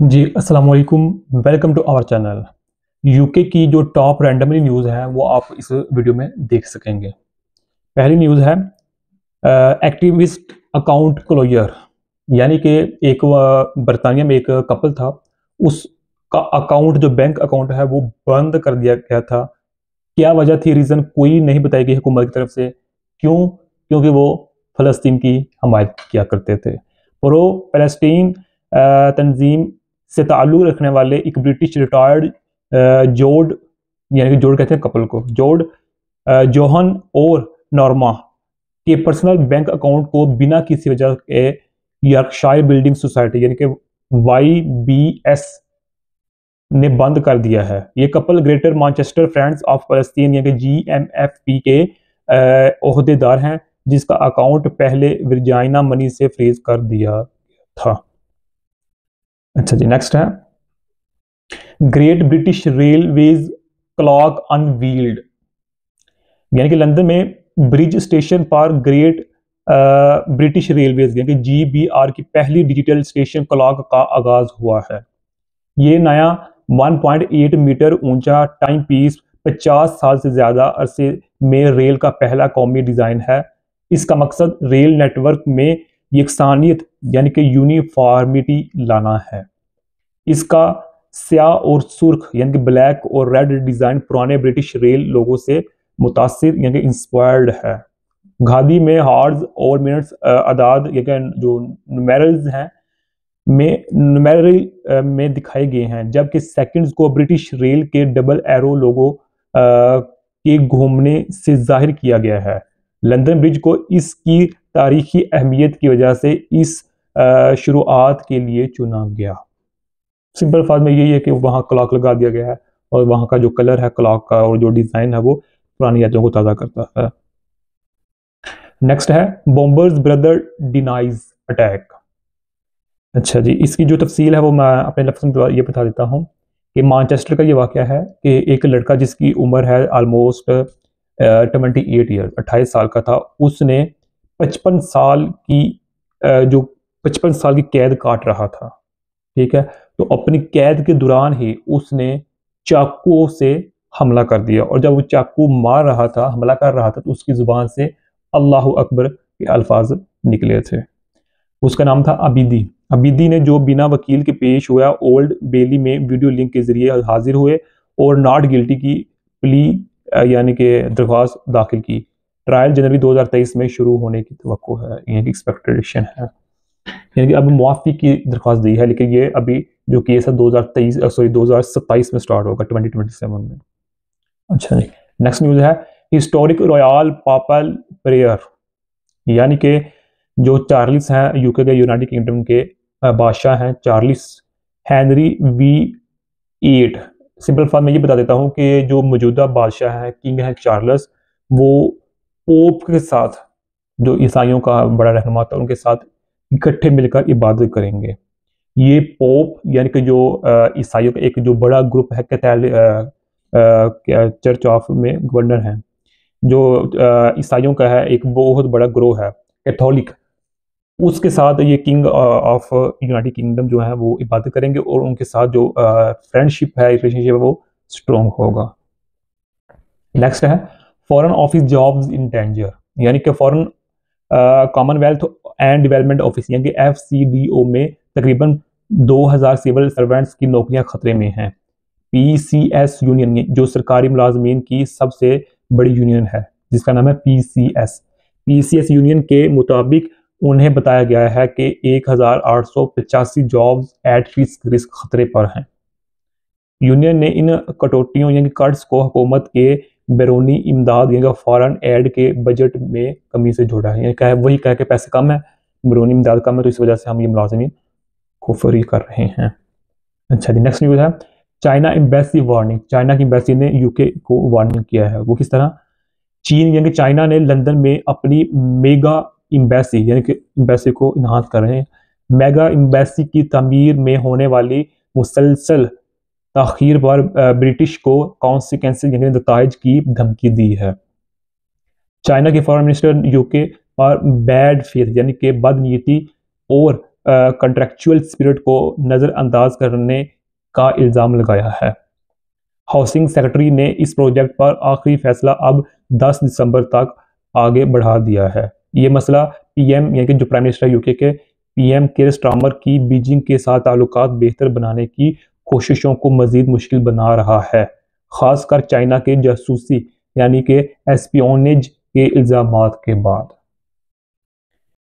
जी अस्सलाम वालेकुम। Welcome to our channel. UK की जो टॉप रैंडमली न्यूज़ है वो आप इस वीडियो में देख सकेंगे। पहली न्यूज़ है एक्टिविस्ट अकाउंट क्लोजर, यानी कि एक बरतानिया में एक कपल था, उसका अकाउंट जो बैंक अकाउंट है वो बंद कर दिया गया था। क्या वजह थी, रीज़न कोई नहीं बताई गई हुकूमत की तरफ से। क्यों? क्योंकि वो फ़लस्तीन की हमायत किया करते थे। प्रो फ़लस्तीन तंजीम से ताल्लुक़ रखने वाले एक ब्रिटिश रिटायर्ड जोड, यानी कि जोड कहते हैं कपल को, जोहन और नॉर्मा के पर्सनल बैंक अकाउंट को बिना किसी वजह के यॉर्कशायर बिल्डिंग सोसाइटी यानी कि YBS ने बंद कर दिया है। ये couple greater Manchester friends of फ़लस्तीन यानी कि GMFP के ओहदेदार हैं, जिसका अकाउंट पहले वर्जिनिया मनी से फ्रीज कर दिया था। अच्छा जी, नेक्स्ट है great British railways clock unveiled, यानी कि लंदन में ब्रिज स्टेशन पर ग्रेट ब्रिटिश रेलवेज यानी कि GBR की पहली डिजिटल स्टेशन क्लॉक का आगाज हुआ है। ये नया 1.8 मीटर ऊंचा टाइम पीस 50 साल से ज़्यादा अरसे में रेल का पहला कौमी डिज़ाइन है। इसका मकसद रेल नेटवर्क में यकसानियत यानी कि यूनिफॉर्मिटी लाना है। इसका स्याह और सुर्ख यानी कि ब्लैक और रेड डिज़ाइन पुराने ब्रिटिश रेल लोगों से मुतासिर यानी कि इंस्पायर्ड है। गादी में हार्स और मिनट्स अदाद यानी कि जो नुमेरल्स हैं में नुमेरल में दिखाए गए हैं, जबकि सेकंड्स को ब्रिटिश रेल के डबल एरो लोगो के घूमने से जाहिर किया गया है। लंदन ब्रिज को इसकी तारीखी अहमियत की वजह से इस शुरुआत के लिए चुना गया। सिंपल फार्म में यही है कि वहाँ क्लॉक लगा दिया गया है और वहाँ का जो कलर है क्लॉक का और जो डिज़ाइन है वो पुरानी यादों को ताज़ा करता है। नेक्स्ट है बॉम्बर्स ब्रदर डिनाइज अटैक। अच्छा जी, इसकी जो तफसील है वो मैं अपने लफ्ज़ में ये बता देता हूँ कि मैनचेस्टर का ये वाक़या है कि एक लड़का जिसकी उम्र है आलमोस्ट 28 ईयर 28 साल का था, उसने 55 साल की जो 55 साल की कैद काट रहा था। ठीक है, तो अपनी कैद के दौरान ही उसने चाकू से हमला कर दिया और जब वो चाकू मार रहा था, हमला कर रहा था, तो उसकी ज़ुबान से अल्लाहु अकबर के अल्फाज निकले थे। उसका नाम था अबीदी। अबीदी ने जो बिना वकील के पेश हुआ ओल्ड बेली में वीडियो लिंक के जरिए हाजिर हुए और नॉट गिल्टी की प्ली यानी कि दरख्वास्त दाखिल की। ट्रायल जनवरी 2023 में शुरू होने की तवक्को है, यानी कि एक्सपेक्टेशन है, यानी कि अब मुआफ़ी की दरख्वास्त दी है, लेकिन ये अभी जो केस है 2027 में स्टार्ट होगा 2027 में। अच्छा जी, नेक्स्ट न्यूज़ है हिस्टोरिक रॉयल पापल प्रेयर, यानी कि जो चार्ल्स हैं यूके के यूनाइटेड किंगडम के बादशाह हैं, Charles Henry V8। Simple form में ये बता देता हूँ कि जो मौजूदा बादशाह हैं किंग हैं चार्ल्स, वो पोप के साथ जो ईसाइयों का बड़ा रहनुमा था उनके साथ इकट्ठे मिलकर इबादत करेंगे। ये पोप यानी कि जो ईसाइयों का एक जो बड़ा ग्रुप है चर्च ऑफ में गवर्नर हैं, जो ईसाइयों का है एक बहुत बड़ा ग्रोह है कैथोलिक, उसके साथ ये किंग ऑफ यूनाइटेड किंगडम जो है वो इबादत करेंगे और उनके साथ जो फ्रेंडशिप है, रिलेशनशिप है, वो स्ट्रॉन्ग होगा। नेक्स्ट है foreign office jobs in danger, यानी कि foreign Commonwealth and development office यानी कि FCDO में तकरीबन 2000 सिविल सर्वेंट्स की नौकरियां खतरे में हैं। PCS यूनियन जो सरकारी मुलाजमीन की सबसे बड़ी यूनियन है, जिसका नाम है PCS यूनियन के मुताबिक उन्हें बताया गया है कि 1885 जॉब्स एट रिस्क खतरे पर हैं। यूनियन ने इन कटौतियों यानी कट्स को हुकूमत के बैरूनी इमदाद यानी फॉरेन एड के बजट में कमी से जोड़ा है, यानी वही कह के पैसे कम है, बैरूनी इमदाद कम है, तो इस वजह से हम ये मुलाजमीन को फ्री कर रहे हैं। अच्छा जी, नेक्स्ट न्यूज़ है चाइना एम्बेसी वार्निंग। चाइना की एम्बेसी ने यूके को वार्निंग किया है। वो किस तरह? चीन यानी कि चाइना ने लंदन में अपनी मेगा एम्बेसी यानी कि एम्बेसी को इन्हांस कर रहे हैं। मेगा एम्बेसी की तमीर में होने वाली मुसलसल ताखीर पर ब्रिटिश को कॉन्सिक्वेंसेस यानी नताइज की धमकी दी है। चाइना के फॉरेन मिनिस्टर यूके पर बैड फेथ यानी कि बदनीयती और कंट्रेक्चुअल स्पिरिट को नज़रअंदाज करने का इल्ज़ाम लगाया है। हाउसिंग सेक्रेटरी ने इस प्रोजेक्ट पर आखिरी फैसला अब 10 दिसंबर तक आगे बढ़ा दिया है। ये मसला पीएम यानी कि जो प्राइम मिनिस्टर यूके के पीएम केयर स्टारमर की बीजिंग के साथ ताल्लुकात बेहतर बनाने की कोशिशों को मजीद मुश्किल बना रहा है, खासकर चाइना के जासूसी यानी कि एस्पियोनेज के इल्ज़ामात के बाद।